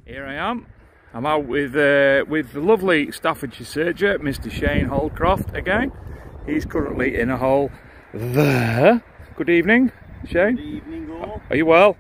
Here I am. I'm out with the lovely Staffordshire Serger, Mr. Shane Holcroft again. He's currently in a hole there. Good evening, Shane. Good evening, all. Are you well?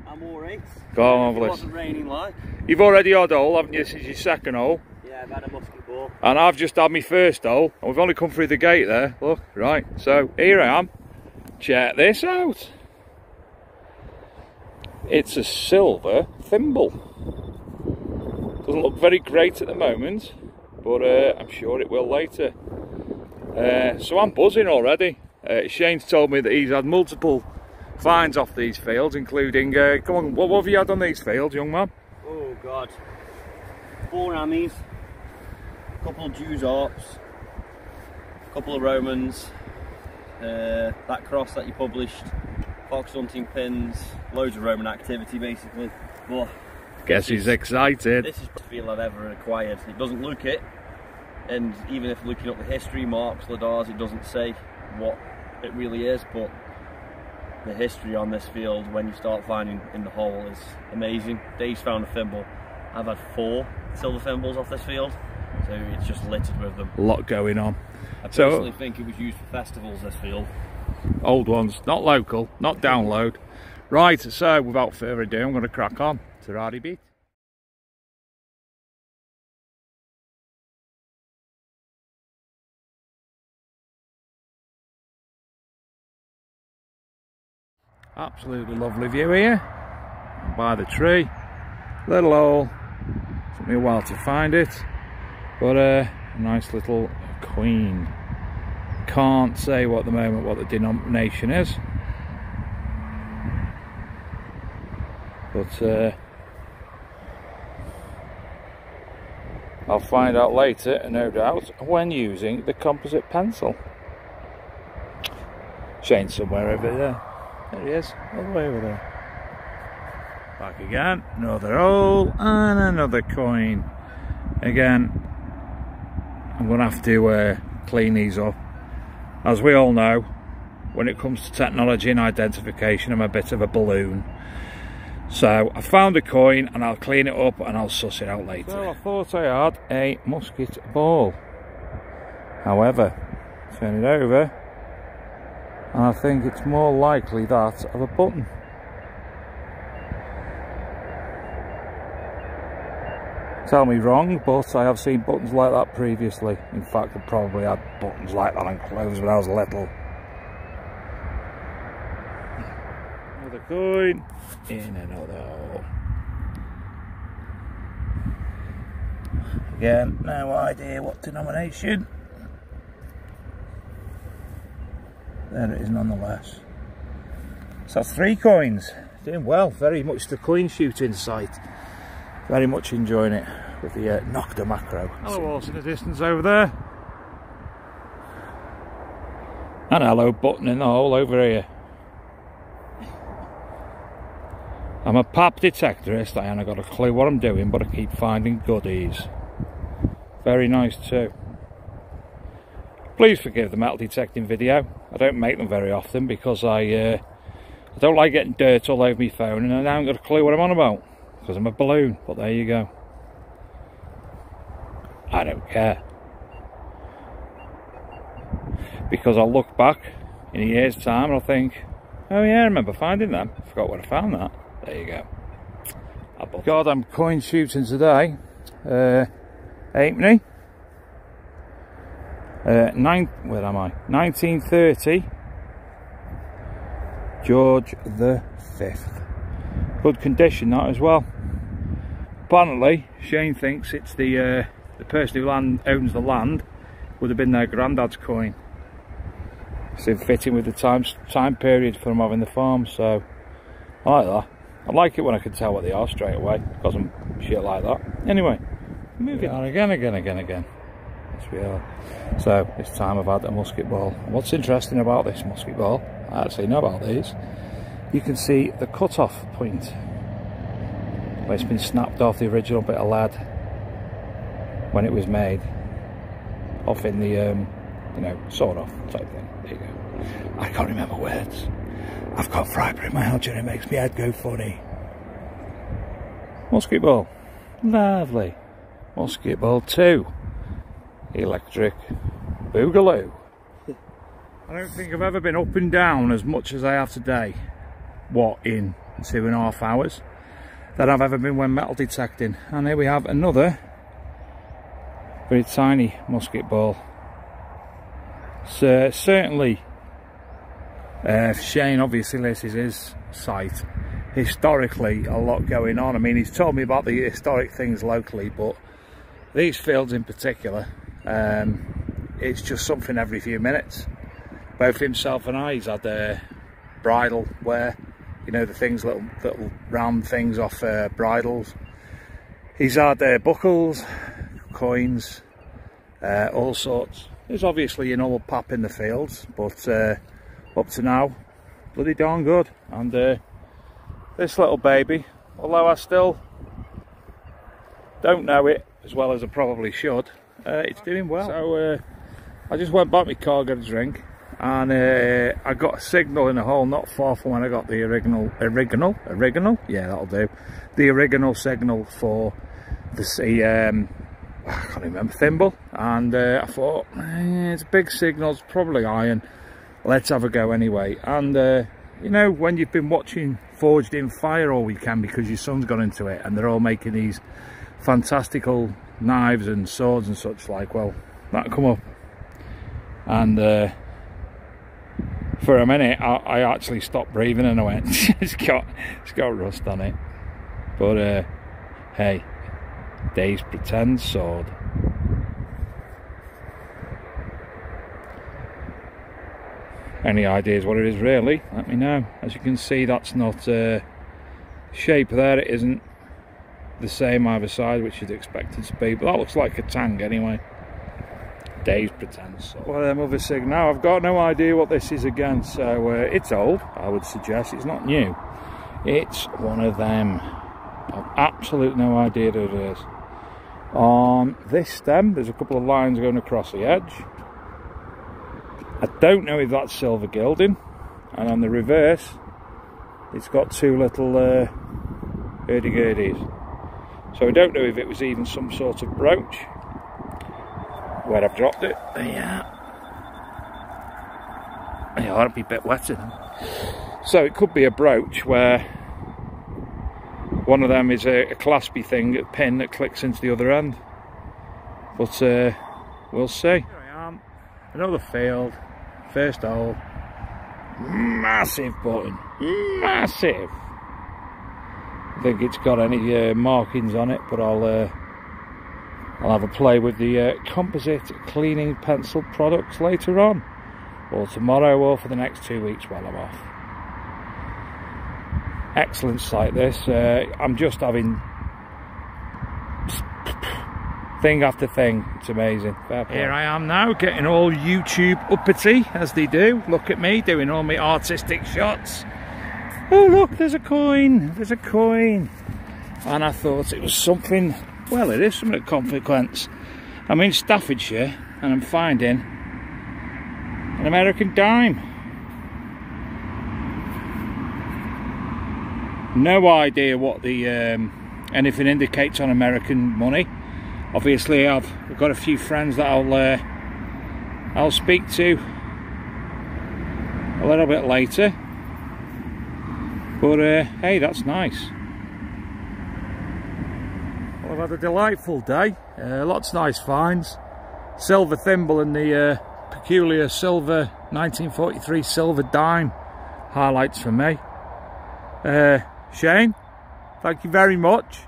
I'm alright. Go on, It wasn't raining like. You've already had a hole, haven't you? This is your second hole. Yeah, I've had a musket ball. And I've just had my first hole. And we've only come through the gate there. Look, right. So here I am. Check this out. It's a silver thimble. Doesn't look very great at the moment, but I'm sure it will later. So I'm buzzing already. Shane's told me that he's had multiple finds off these fields, including, come on, what have you had on these fields, young man? Oh God. 4 Ammies, a couple of Jews Arps, a couple of Romans, that cross that you published, fox hunting pins, loads of Roman activity basically. But guess he's excited. This is the field I've ever acquired. It doesn't look it, and even if looking up the history, marks, Ladars, it doesn't say what it really is, but the history on this field when you start finding in the hole is amazing. Dave's found a thimble. I've had 4 silver thimbles off this field, so it's just littered with them. A lot going on. I personally think it was used for festivals, this field. Old ones, not local, not download. Right, so without further ado, I'm going to crack on to Rowdy Beat. Absolutely lovely view here. I'm by the tree. Little hole. Took me a while to find it, but a nice little queen. Can't say at the moment what the denomination is, but I'll find out later, no doubt, when using the composite pencil. Shane's somewhere over there. There he is, all the way over there. Back again, another hole and another coin. Again, I'm going to have to clean these up. As we all know, when it comes to technology and identification, I'm a bit of a balloon. So I found a coin and I'll clean it up and I'll suss it out later. So I thought I had a musket ball. However, turn it over and I think it's more likely that of a button. Tell me wrong, but I have seen buttons like that previously. In fact, I probably had buttons like that on clothes when I was little. Another coin in another hole. Again, no idea what denomination. There it is nonetheless. So that's 3 coins. Doing well, very much the clean shooting site. Very much enjoying it with the Nocta macro. Hello horse in the distance over there. And hello button in the hole over here. I'm a pap detectorist. I haven't got a clue what I'm doing, but I keep finding goodies. Very nice too. Please forgive the metal detecting video. I don't make them very often because I don't like getting dirt all over my phone and I haven't got a clue what I'm on about. Because I'm a balloon, but there you go. I don't care. Because I'll look back in a year's time and I'll think, oh yeah, I remember finding them. I forgot where I found that. There you go. God, I'm coin shooting today. Halfpenny. Where am I? 1930. George the 5th. Good condition that as well. Apparently Shane thinks it's the person who owns the land would have been their granddad's coin. So fitting with the time period for them having the farm, so I like that. I like it when I can tell what they are straight away because I'm shit like that. Anyway, moving on again. Yes we are. So this time I've had a musket ball. What's interesting about this musket ball, I actually know about these. You can see the cut-off point where it's been snapped off the original bit of lead when it was made, off in the, you know, sawed off type thing. There you go. I can't remember words. I've got fibromyalgia and it makes my head go funny. Musket ball. Lovely. Musket ball 2. Electric Boogaloo. I don't think I've ever been up and down as much as I have today. What, in 2.5 hours? That I've ever been when metal detecting. And here we have another very tiny musket ball. So certainly Shane obviously this is his site. Historically a lot going on. I mean, he's told me about the historic things locally, but these fields in particular, it's just something every few minutes. Both himself and I, he's had bridle wear, you know, the things, little round things off bridles. He's had buckles, coins, all sorts. There's obviously your normal pap in the fields, but up to now, bloody darn good. And this little baby, although I still don't know it as well as I probably should, it's doing well. So I just went back to my car, got a drink, and I got a signal in a hole not far from when I got the original, yeah, that'll do, the original signal for the I can't remember, thimble, and I thought, it's a big signal, it's probably iron, let's have a go anyway. And you know, when you've been watching Forged in Fire all weekend because your son's got into it and they're all making these fantastical knives and swords and such like, well, that come up, and for a minute I actually stopped breathing and I went, it's got rust on it. But hey, Dave's pretend sword. Any ideas what it is really? Let me know. As you can see, that's not shape there, it isn't the same either side, which you'd expect it to be, but that looks like a tang anyway. Dave's pretend sword. Well, them other sig now, I've got no idea what this is again, so it's old, I would suggest. It's not new, it's one of them. I've absolutely no idea who it is. On this stem there's a couple of lines going across the edge. I don't know if that's silver gilding, and on the reverse it's got 2 little hurdy-gurdies. So I don't know if it was even some sort of brooch. Where I've dropped it, yeah, that'll be a bit wetter then. So it could be a brooch where one of them is a claspy thing, a pin that clicks into the other end. But we'll see. Here I am, another field, first hole, massive button, massive. I think it's got any markings on it, but I'll have a play with the composite cleaning pencil products later on, or tomorrow, or for the next 2 weeks while I'm off. Excellent site this. I'm just having thing after thing. It's amazing. Here I am now, getting all YouTube uppity as they do. Look at me doing all my artistic shots. Oh look, there's a coin, there's a coin. And I thought it was something, well, it is something of consequence. I'm in Staffordshire and I'm finding an American dime. No idea what the anything indicates on American money. Obviously I've got a few friends that I'll speak to a little bit later. But hey, that's nice. Well, I've had a delightful day. Lots of nice finds. Silver thimble and the peculiar silver 1943 silver dime highlights for me. Shane, thank you very much.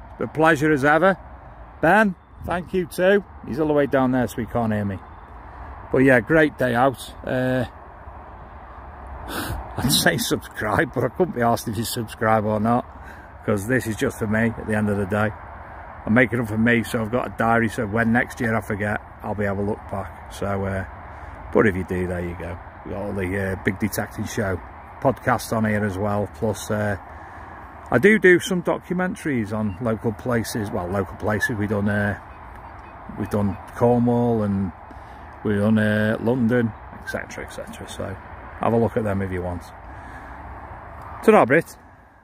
It's been a pleasure as ever. Ben, thank you too. He's all the way down there so he can't hear me. But yeah, great day out. I'd say subscribe, but I couldn't be asked if you subscribe or not, because this is just for me at the end of the day. I'm making up for me, so I've got a diary, so when next year I forget, I'll be able to look back. So, but if you do, there you go. We've got all the Big Detecting Show podcasts on here as well, plus I do some documentaries on local places. Well, local places. We've done Cornwall and we've done London, etc, etc. So have a look at them if you want. Ta-ra, Brit.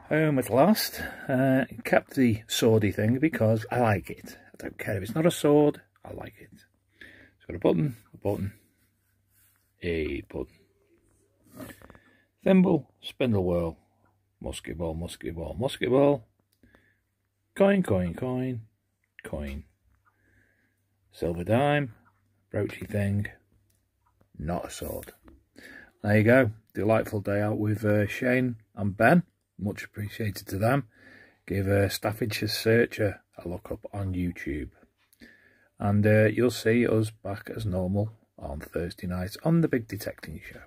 Home at last. Kept the swordy thing because I like it. I don't care if it's not a sword, I like it. It's got a button, a button. Thimble, spindle whorl, musket ball, musket ball, musket ball. Coin, coin, coin, coin. Silver dime, broachy thing, not a sword. There you go. Delightful day out with Shane and Ben. Much appreciated to them. Give Staffordshire Searcher a look up on YouTube. And you'll see us back as normal on Thursday nights on the Big Detecting Show.